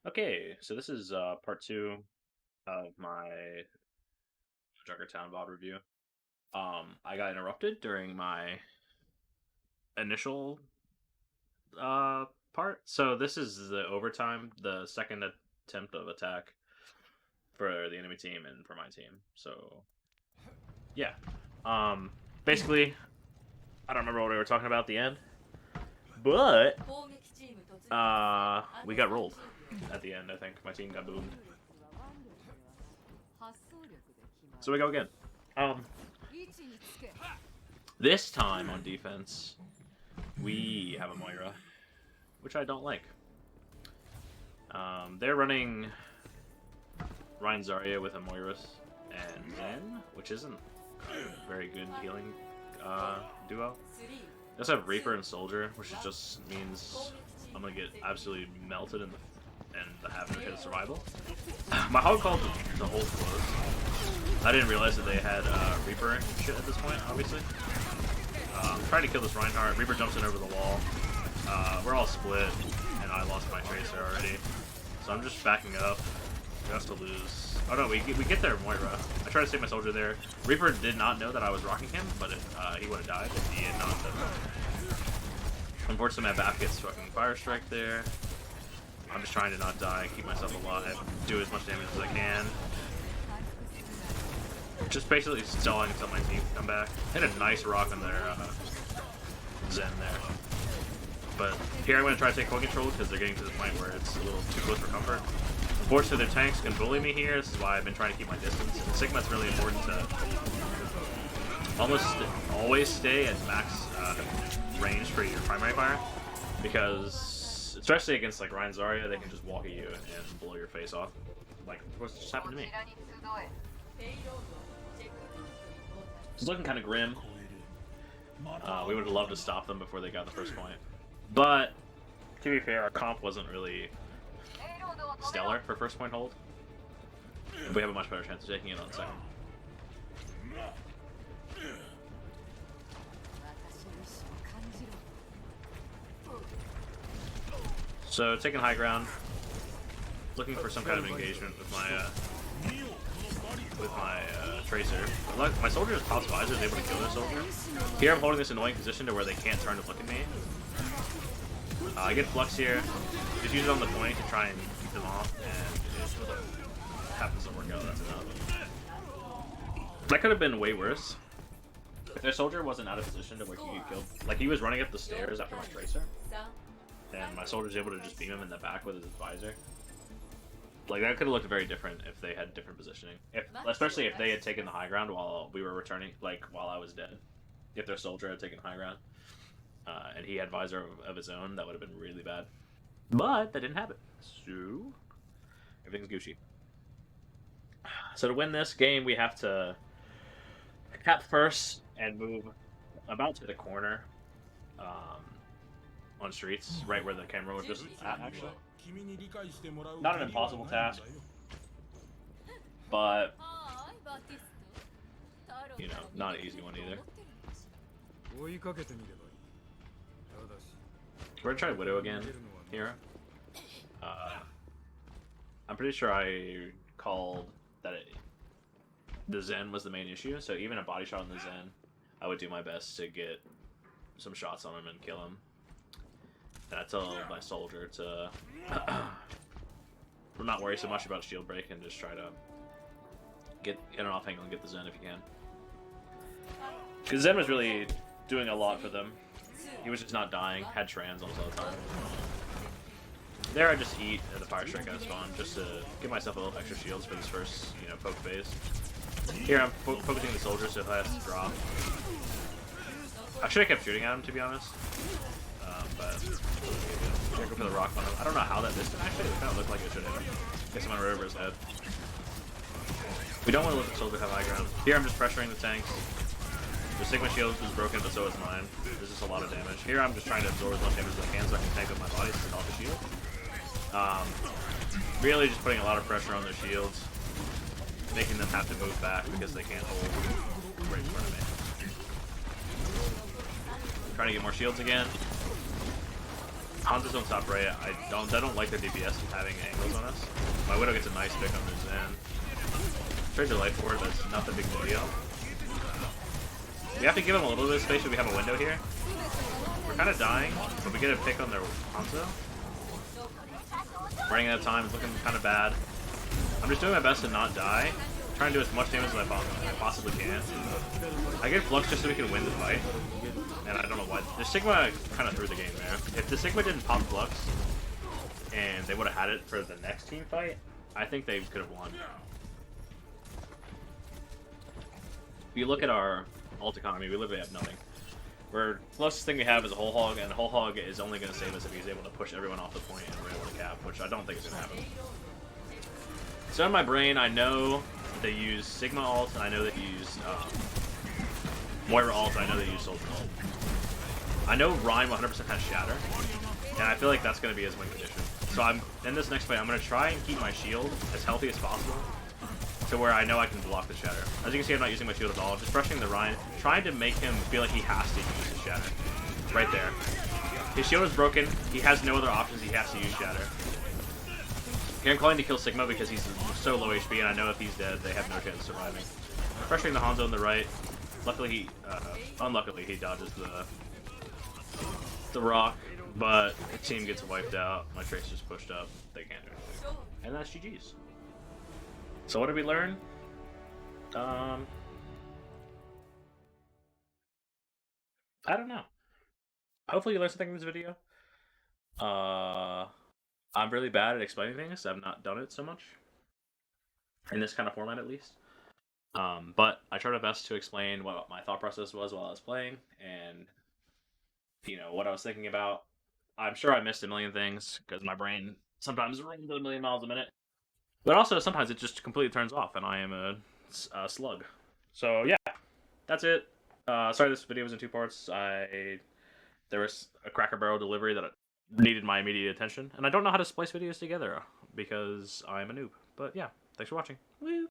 Okay, so this is part two of my Junkertown VOD review. I got interrupted during my initial part. So this is the overtime, the second attempt of attack for the enemy team and for my team. So yeah. Basically, I don't remember what we were talking about at the end, but we got rolled at the end. I think my team got boomed. So we go again. This time on defense, we have a Moira, which I don't like. They're running Ryan Zarya with a Moira and Zen, which isn't a very good healing duo. They also have Reaper and Soldier, which just means I'm gonna get absolutely melted in the half hit of survival. My hog called the hold close. I didn't realize that they had Reaper and shit at this point, obviously. I'm trying to kill this Reinhardt. Reaper jumps in over the wall. We're all split, and I lost my Tracer already. So I'm just backing up just to lose. Oh no, we get there, Moira. I try to save my soldier there. Reaper did not know that I was rocking him, but he would have died if he had not done that. Unfortunately, my back gets fucking fire strike there. I'm just trying to not die, keep myself alive, do as much damage as I can. Just basically stalling until my team can come back. Hit a nice rock on their Zen there. But here I'm going to try to take point control because they're getting to the point where it's a little too close for comfort. Unfortunately, their tanks can bully me here. This is why I've been trying to keep my distance. And Sigma's really important to almost always stay at max range for your primary fire, because especially against like Ryan Zarya, they can just walk at you and blow your face off, like what just happened to me. It's looking kind of grim. We would have loved to stop them before they got the first point, but to be fair, our comp wasn't really stellar for first point hold. We have a much better chance of taking it on second. So taking high ground, looking for some kind of engagement with my Tracer. My soldier is pops visor, is able to kill their soldier. Here I'm holding this annoying position to where they can't turn to look at me. I get Flux here, just use it on the point to try and keep them off, and it happens to work out, that's enough. That could have been way worse. If their soldier wasn't out of position to where he get killed, like he was running up the stairs after my Tracer, and my soldier was able to just beam him in the back with his visor. Like that could have looked very different if they had different positioning. Especially if they had taken the high ground while we were returning, like while I was dead. If their soldier had taken high ground, and he had visor of his own, that would have been really bad. But that didn't happen, so everything's Gucci. So to win this game, we have to cap first and move about to the corner on streets, right where the camera was just at, actually. Not an impossible task, but you know, not an easy one either. We're gonna try Widow again here. I'm pretty sure I called that the Zen was the main issue, so even a body shot on the Zen, I would do my best to get some shots on him and kill him. And I tell my soldier to not worry so much about shield break and just try to get an off angle and get the Zen if you can. Because Zen was really doing a lot for them. He was just not dying, had trans almost all the time. There I just eat at the fire strike out of spawn just to give myself a little extra shields for this first, you know, poke phase. Here I'm focusing the soldier so if I have to drop. I should have kept shooting at him, to be honest. But go for the rock on him. I don't know how that missed him actually. It kind of looked like it should have. Guess I'm right over his head. We don't want to let the soldier have high ground. Here I'm just pressuring the tanks. The Sigma shield is broken, but so is mine. There's just a lot of damage. Here I'm just trying to absorb as much damage as I can so I can tank up my body to take off the shield. Really just putting a lot of pressure on their shields, making them have to move back because they can't hold right in front of me. Trying to get more shields again. Hanzo's on top right. I don't like their DPS having angles on us. My Widow gets a nice pick on the Zen. Trade their life forward, but it's not the big deal. We have to give them a little bit of space, but we have a window here. We're kind of dying, but we get a pick on their Hanzo. Running out of time, it's looking kind of bad. I'm just doing my best to not die. Trying to do as much damage as I possibly can. I get Flux just so we can win the fight. And I don't know why. The Sigma kind of threw the game, man. If the Sigma didn't pop Flux, and they would have had it for the next team fight, I think they could have won. If you look at our ult economy, we literally have nothing. The closest thing we have is a Whole Hog, and Whole Hog is only going to save us if he's able to push everyone off the point and we're able to cap, which I don't think is going to happen. So in my brain, I know they use Sigma ult, and I know they use Moira ult, and I know they use Soldier ult. I know Ryan 100% has Shatter, and I feel like that's going to be his win condition. So in this next fight, I'm going to try and keep my shield as healthy as possible, to where I know I can block the Shatter. As you can see, I'm not using my shield at all. I'm just pressuring the Ryan, trying to make him feel like he has to use his Shatter. Right there. His shield is broken. He has no other options. He has to use Shatter. Here I'm calling to kill Sigma because he's so low HP, and I know if he's dead, they have no chance of surviving. Pressuring the Hanzo on the right. Luckily, unluckily, he dodges the rock, but the team gets wiped out. My Tracer's pushed up. They can't do anything. And that's GG's. So what did we learn? I don't know. Hopefully you learned something from this video. I'm really bad at explaining things. I've not done it so much. In this kind of format, at least. But I tried my best to explain what my thought process was while I was playing, and, you know, what I was thinking about. I'm sure I missed a million things, because my brain sometimes runs at a million miles a minute. But also, sometimes it just completely turns off, and I am a slug. So, yeah, that's it. Sorry this video was in 2 parts. There was a Cracker Barrel delivery that needed my immediate attention, and I don't know how to splice videos together, because I'm a noob. But yeah, thanks for watching. Woo!